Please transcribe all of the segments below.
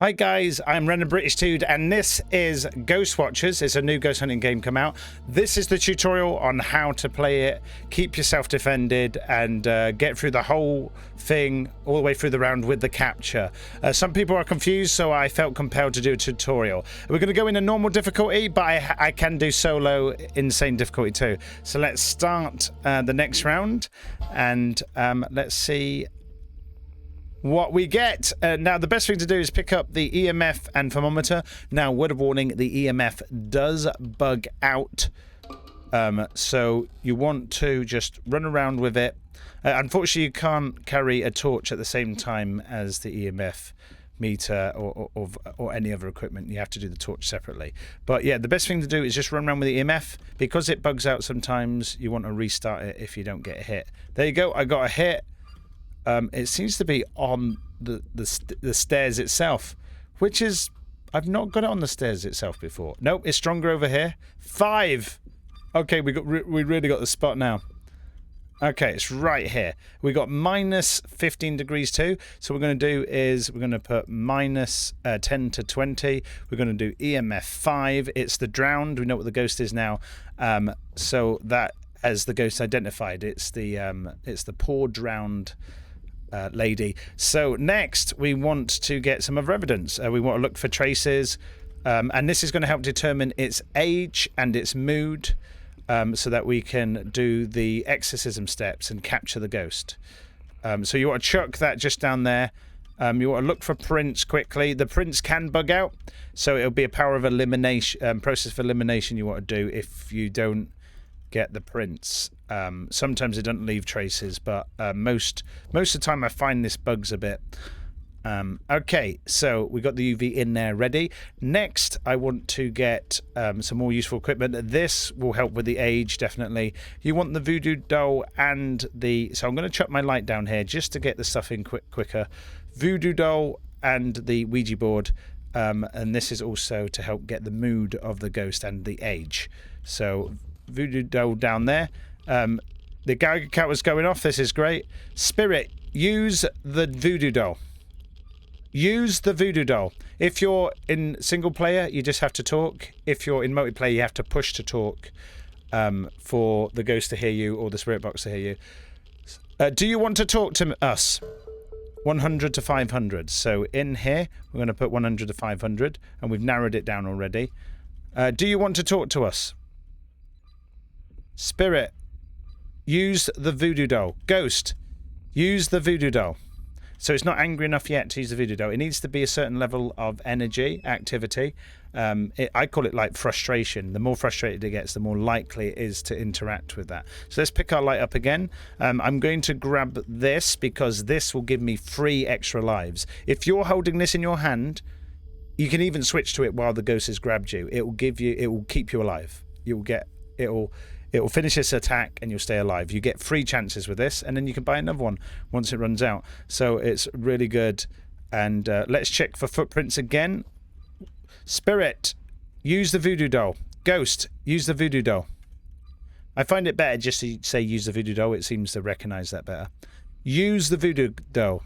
Hi guys, I'm Random British Dude, and this is Ghost Watchers. It's a new ghost hunting game come out. This is the tutorial on how to play it, keep yourself defended, and get through the whole thing all the way through the round with the capture. Some people are confused, so I felt compelled to do a tutorial. We're going to go in a normal difficulty, but I can do solo insane difficulty too. So let's start the next round, and let's see what we get. Now, the best thing to do is pick up the EMF and thermometer. Now, word of warning, the EMF does bug out. So you want to just run around with it. Unfortunately, you can't carry a torch at the same time as the EMF meter or any other equipment. You have to do the torch separately. But yeah, the best thing to do is just run around with the EMF. Because it bugs out sometimes, you want to restart it if you don't get a hit. There you go, I got a hit. It seems to be on the stairs itself, which is... I've not got it on the stairs itself before. Nope, it's stronger over here. 5! Okay, we really got the spot now. Okay, it's right here. We got minus 15 degrees too. So what we're going to do is we're going to put minus 10 to 20. We're going to do EMF 5. It's the drowned. We know what the ghost is now. So that, as the ghost identified, it's the poor drowned lady. So next we want to get some other evidence. We want to look for traces, and this is going to help determine its age and its mood, so that we can do the exorcism steps and capture the ghost. So you want to chuck that just down there. You want to look for prints quickly. The prints can bug out, so it'll be a power of elimination, process of elimination you want to do if you don't get the prints. Sometimes it doesn't leave traces, but most of the time I find this bugs a bit. Okay, so we got the UV in there ready. Next, I want to get some more useful equipment. This will help with the age, definitely. You want the voodoo doll and the... So I'm going to chuck my light down here just to get the stuff in quicker. Voodoo doll and the Ouija board. And this is also to help get the mood of the ghost and the age. So voodoo doll down there. The Geiger count was going off. This is great. Spirit, use the voodoo doll. Use the voodoo doll. If you're in single player, you just have to talk. If you're in multiplayer, you have to push to talk for the ghost to hear you or the spirit box to hear you. Do you want to talk to us? 100 to 500. So in here, we're going to put 100 to 500, and we've narrowed it down already. Do you want to talk to us? Spirit, use the voodoo doll. Ghost, use the voodoo doll. So it's not angry enough yet to use the voodoo doll. It needs to be a certain level of energy, activity. I call it like frustration. The more frustrated it gets, the more likely it is to interact with that. So let's pick our light up again. I'm going to grab this because this will give me 3 extra lives. If you're holding this in your hand, you can even switch to it while the ghost has grabbed you. It will keep you alive. It will finish its attack and you'll stay alive. You get 3 chances with this, and then you can buy another one once it runs out. So it's really good. And let's check for footprints again. Spirit, use the voodoo doll. Ghost, use the voodoo doll. I find it better just to say use the voodoo doll. It seems to recognize that better. Use the voodoo doll.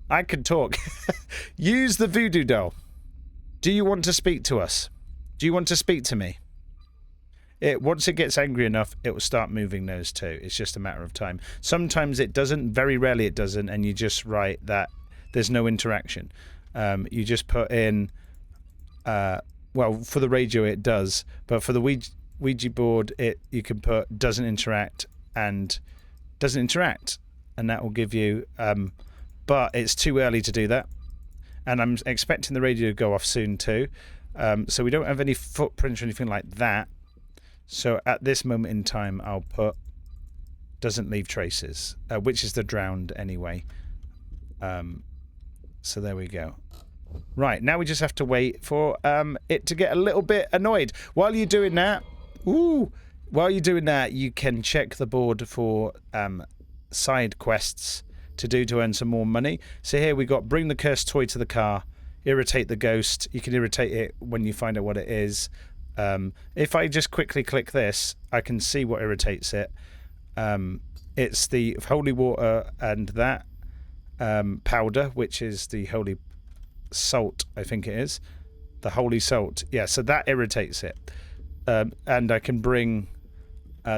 I can talk. Use the voodoo doll. Do you want to speak to us? Do you want to speak to me? Once it gets angry enough, it will start moving those too. It's just a matter of time. Sometimes it doesn't, very rarely it doesn't, and you just write that there's no interaction. You just put in, well, for the radio it does, but for the Ouija board, you can put doesn't interact, and that will give you, but it's too early to do that. And I'm expecting the radio to go off soon too. So we don't have any footprints or anything like that. So at this moment in time, I'll put doesn't leave traces, which is the drowned anyway. So there we go. Right, now we just have to wait for it to get a little bit annoyed. While you're doing that, you can check the board for side quests to do to earn some more money. So here we got bring the cursed toy to the car, irritate the ghost. You can irritate it when you find out what it is. If I just quickly click this, I can see what irritates it. It's the holy water and that powder, which is the holy salt, I think it is. The holy salt. Yeah, so that irritates it. And I can bring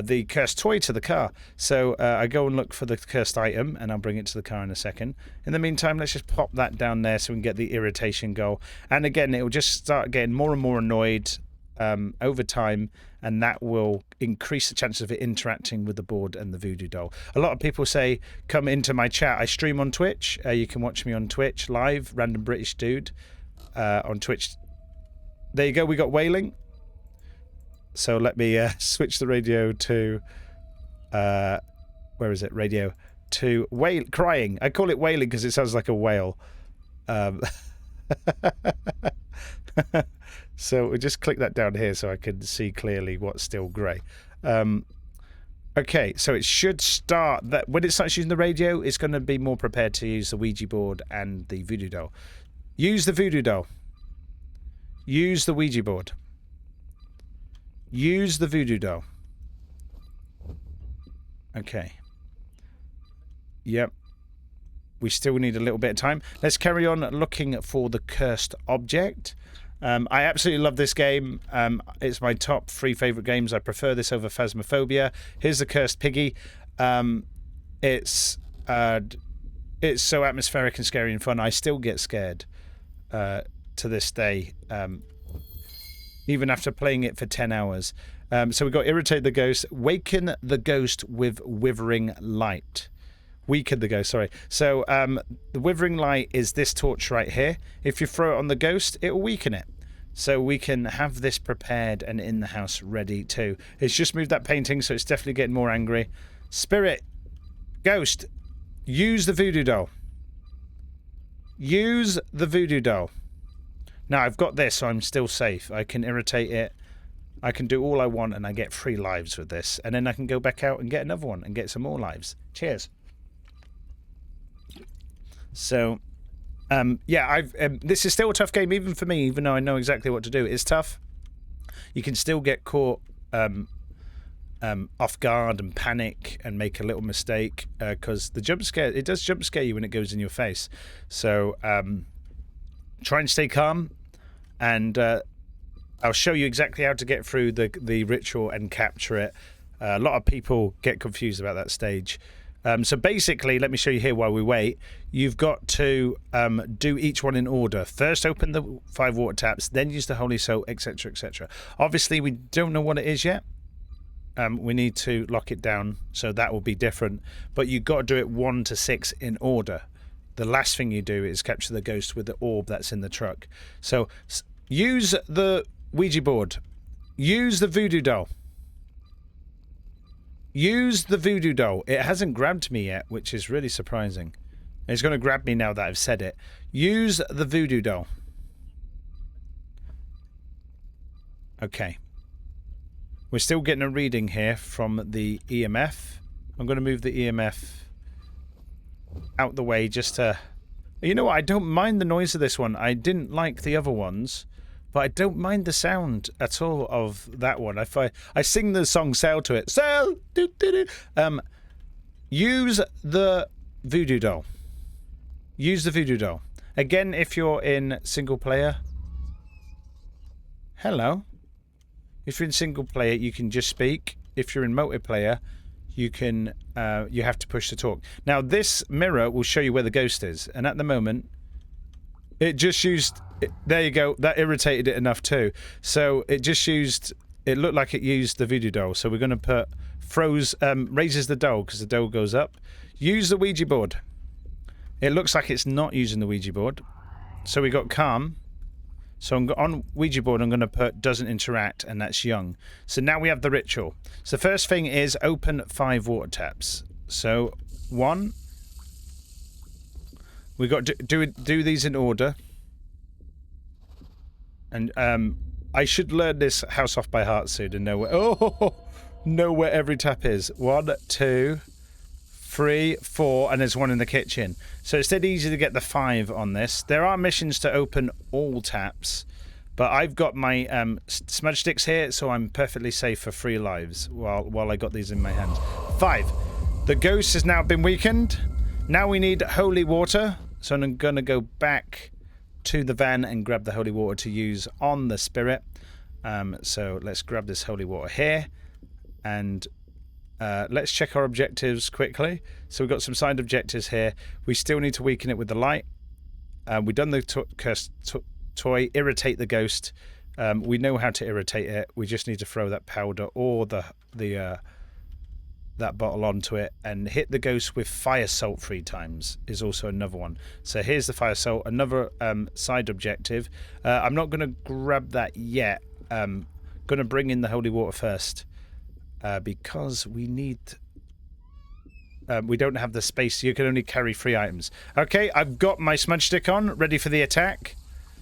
the cursed toy to the car. So I go and look for the cursed item, and I'll bring it to the car in a second. In the meantime, let's just pop that down there so we can get the irritation goal. And again, it will just start getting more and more annoyed over time, and that will increase the chances of it interacting with the board and the voodoo doll. A lot of people say, come into my chat. I stream on Twitch. You can watch me on Twitch live, Random British Dude on Twitch. There you go, we got wailing. So let me switch the radio to, where is it? Radio to wail, crying. I call it wailing because it sounds like a whale. So we just click that down here so I can see clearly what's still grey. Okay, so it should start that when it starts using the radio, it's going to be more prepared to use the Ouija board and the voodoo doll. Use the voodoo doll. Use the Ouija board. Use the voodoo doll. Okay. Yep. We still need a little bit of time. Let's carry on looking for the cursed object. I absolutely love this game. It's my top 3 favourite games. I prefer this over Phasmophobia. Here's the cursed piggy. It's so atmospheric and scary and fun. I still get scared to this day. Even after playing it for 10 hours. So we've got Irritate the Ghost, Waken the Ghost with Withering Light. Weaken the Ghost, sorry. So the Withering Light is this torch right here. If you throw it on the ghost, it will weaken it. So we can have this prepared and in the house ready too. It's just moved that painting, so it's definitely getting more angry. Spirit, Ghost, use the voodoo doll. Use the voodoo doll. Now, I've got this, so I'm still safe. I can irritate it. I can do all I want, and I get 3 lives with this. And then I can go back out and get another one and get some more lives. Cheers. So, yeah, this is still a tough game, even for me, even though I know exactly what to do. It's tough. You can still get caught off guard and panic and make a little mistake because the jump scare, it does jump scare you when it goes in your face. So, try and stay calm. And I'll show you exactly how to get through the ritual and capture it. A lot of people get confused about that stage. So basically, let me show you here while we wait. You've got to do each one in order. First, open the 5 water taps, then use the holy soul, etc., etc. Obviously, we don't know what it is yet. We need to lock it down, so that will be different. But you've got to do it 1 to 6 in order. The last thing you do is capture the ghost with the orb that's in the truck. So use the Ouija board. Use the voodoo doll. Use the voodoo doll. It hasn't grabbed me yet, which is really surprising. It's going to grab me now that I've said it. Use the voodoo doll. Okay. We're still getting a reading here from the EMF. I'm going to move the EMF out the way just to... You know what? I don't mind the noise of this one. I didn't like the other ones, but I don't mind the sound at all of that one. If I sing the song Sail to it. Sail! Use the voodoo doll. Use the voodoo doll. Again, if you're in single player... Hello. If you're in single player, you can just speak. If you're in multiplayer, you can you have to push to talk. Now this mirror will show you where the ghost is, and at the moment it just used there you go, that irritated it enough too. So it just used, it looked like it used the voodoo doll. So we're going to put raises the doll because the doll goes up. Use the Ouija board. It looks like it's not using the Ouija board. So we got calm. So on Ouija board, I'm going to put doesn't interact, and that's young. So now we have the ritual. So the first thing is open 5 water taps. So 1. We got to do these in order. And I should learn this house off by heart soon and know where every tap is. 1, 2, 3, 4, and there's 1 in the kitchen. So it's dead easy to get the 5 on this. There are missions to open all taps, but I've got my smudge sticks here, so I'm perfectly safe for 3 lives while I got these in my hands. 5. The ghost has now been weakened. Now we need holy water, so I'm going to go back to the van and grab the holy water to use on the spirit. So let's grab this holy water here, and let's check our objectives quickly. So we've got some side objectives here. We still need to weaken it with the light. We've done the cursed toy, irritate the ghost. We know how to irritate it. We just need to throw that powder or that bottle onto it, and hit the ghost with fire salt 3 times is also another one. So here's the fire salt, another side objective. I'm not going to grab that yet. Going to bring in the holy water first because we need... we don't have the space. You can only carry 3 items. Okay, I've got my smudge stick on, ready for the attack.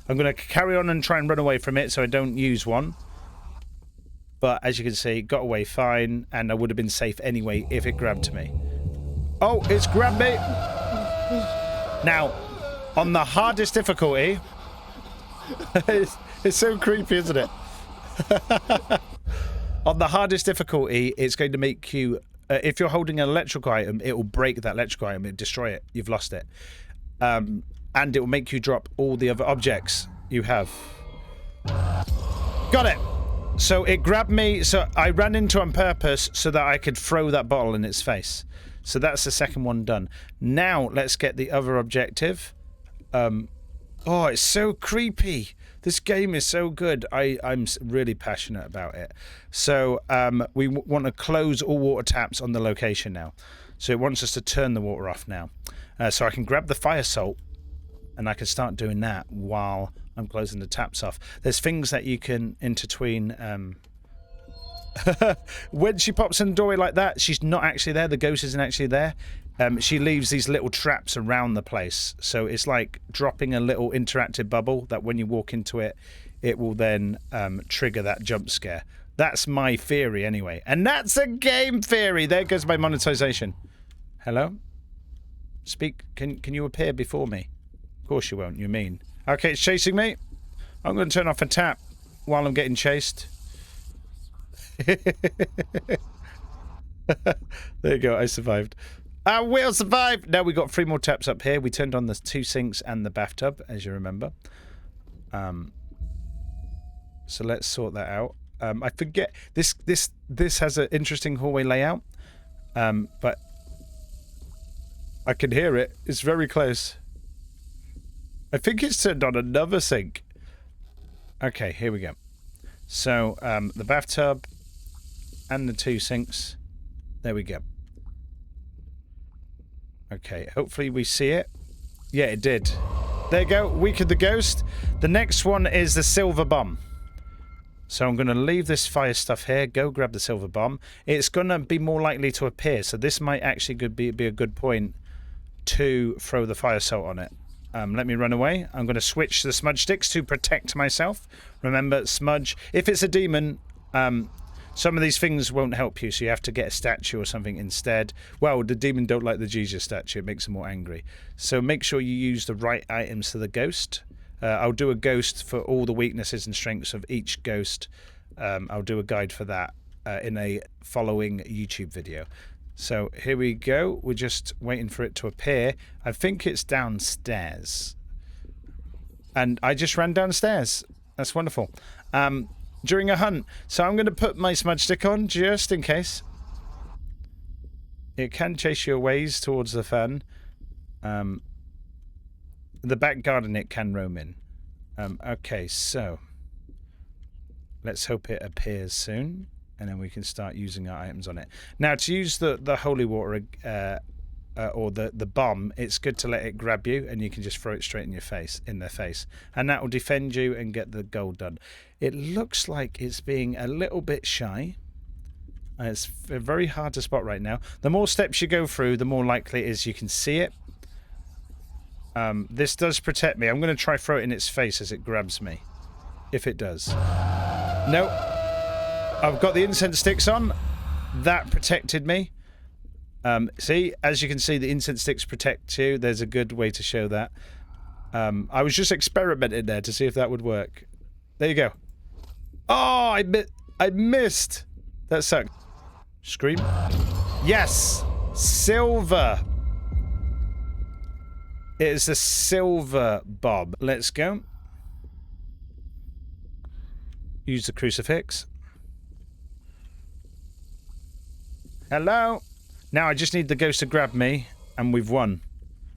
I'm going to carry on and try and run away from it so I don't use one. But as you can see, got away fine, and I would have been safe anyway if it grabbed me. Oh, it's grabbed me! Now, on the hardest difficulty... it's so creepy, isn't it? On the hardest difficulty, it's going to make you... if you're holding an electrical item, it will break that electrical item, it'll destroy it. You've lost it. And it will make you drop all the other objects you have. Got it! So it grabbed me, so I ran into it on purpose so that I could throw that bottle in its face. So that's the second one done. Now let's get the other objective. Oh, it's so creepy. This game is so good. I'm really passionate about it. So we want to close all water taps on the location now. So it wants us to turn the water off now. So I can grab the fire salt and I can start doing that while I'm closing the taps off. There's things that you can intertwine. When she pops in the doorway like that, she's not actually there. The ghost isn't actually there. She leaves these little traps around the place. So it's like dropping a little interactive bubble that when you walk into it, it will then trigger that jump scare. That's my theory anyway. And that's a game theory. There goes my monetization. Hello? Speak. Can you appear before me? Of course you won't. You mean. Okay, it's chasing me. I'm going to turn off a tap while I'm getting chased. There you go, I survived. I will survive! Now we got 3 more taps up here. We turned on the 2 sinks and the bathtub, as you remember. So let's sort that out. I forget, this has an interesting hallway layout. But I can hear it. It's very close. I think it's turned on another sink. Okay, here we go. So, the bathtub and the 2 sinks. There we go. Okay, hopefully we see it. Yeah, it did. There you go, weakened the ghost. The next one is the silver bomb. So I'm going to leave this fire stuff here, go grab the silver bomb. It's going to be more likely to appear, so this might actually be a good point to throw the fire salt on it. Let me run away. I'm going to switch the smudge sticks to protect myself. Remember, smudge, if it's a demon, some of these things won't help you, so you have to get a statue or something instead. Well, the demon don't like the Jesus statue. It makes them more angry. So make sure you use the right items to the ghost. I'll do a ghost for all the weaknesses and strengths of each ghost. I'll do a guide for that in a following YouTube video. So here we go. We're just waiting for it to appear. I think it's downstairs. And I just ran downstairs. That's wonderful. During a hunt. So I'm going to put my smudge stick on just in case. It can chase you a ways towards the fun. The back garden it can roam in. Okay, so let's hope it appears soon. And then we can start using our items on it. Now, to use the holy water or the bomb, it's good to let it grab you, and you can just throw it straight in their face, and that will defend you and get the gold done. It looks like it's being a little bit shy. It's very hard to spot right now. The more steps you go through, the more likely it is you can see it. This does protect me. I'm going to try throw it in its face as it grabs me, if it does. Nope. I've got the incense sticks on. That protected me. See, as you can see, the incense sticks protect you. There's a good way to show that. I was just experimenting there to see if that would work. There you go. Oh, I missed. That sucked. Scream. Yes! Silver! It is the silver bob. Let's go. Use the crucifix. Hello? Now I just need the ghost to grab me, and we've won.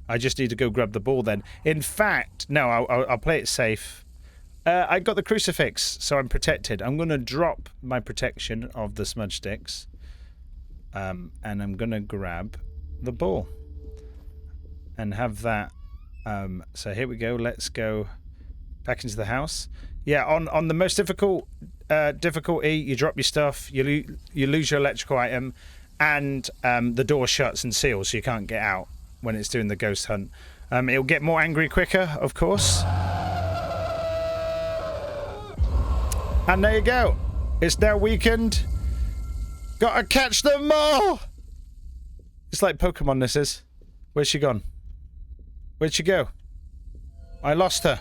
I just need to go grab the ball then. In fact, no, I'll play it safe. I got the crucifix, so I'm protected. I'm going to drop my protection of the smudge sticks. And I'm going to grab the ball. And have that. So here we go. Let's go back into the house. Yeah, on the most difficult difficulty, you drop your stuff, you lose your electrical item, and the door shuts and seals, so you can't get out when it's doing the ghost hunt. It'll get more angry quicker, of course. And there you go. It's now weakened. Gotta catch them all! It's like Pokemon, this is. Where's she gone? Where'd she go? I lost her.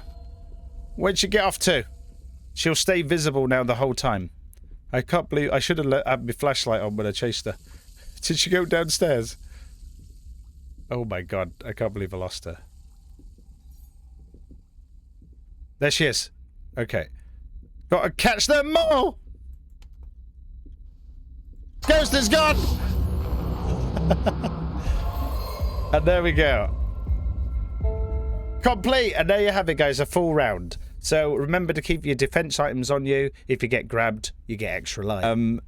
Where'd she get off to? She'll stay visible now the whole time. I can't believe... I should have had my flashlight on when I chased her. Did she go downstairs? Oh my god. I can't believe I lost her. There she is. Okay. Gotta catch them all! Ghost is gone! And there we go. Complete! And there you have it, guys. A full round. So remember to keep your defense items on you. If you get grabbed, you get extra life.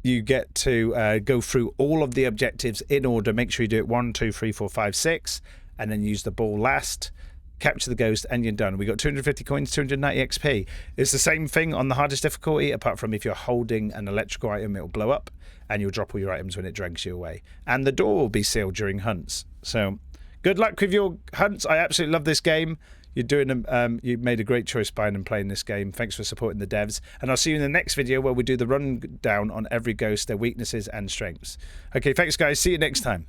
You get to go through all of the objectives in order. Make sure you do it 1, 2, 3, 4, 5, 6, and then use the ball last. Capture the ghost, and you're done. We got 250 coins, 290 XP. It's the same thing on the hardest difficulty, apart from if you're holding an electrical item, it'll blow up, and you'll drop all your items when it drags you away. And the door will be sealed during hunts. So good luck with your hunts. I absolutely love this game. You're doing you made a great choice buying and playing this game. Thanks for supporting the devs, and I'll see you in the next video where we do the rundown on every ghost, their weaknesses and strengths. Okay, thanks guys. See you next time.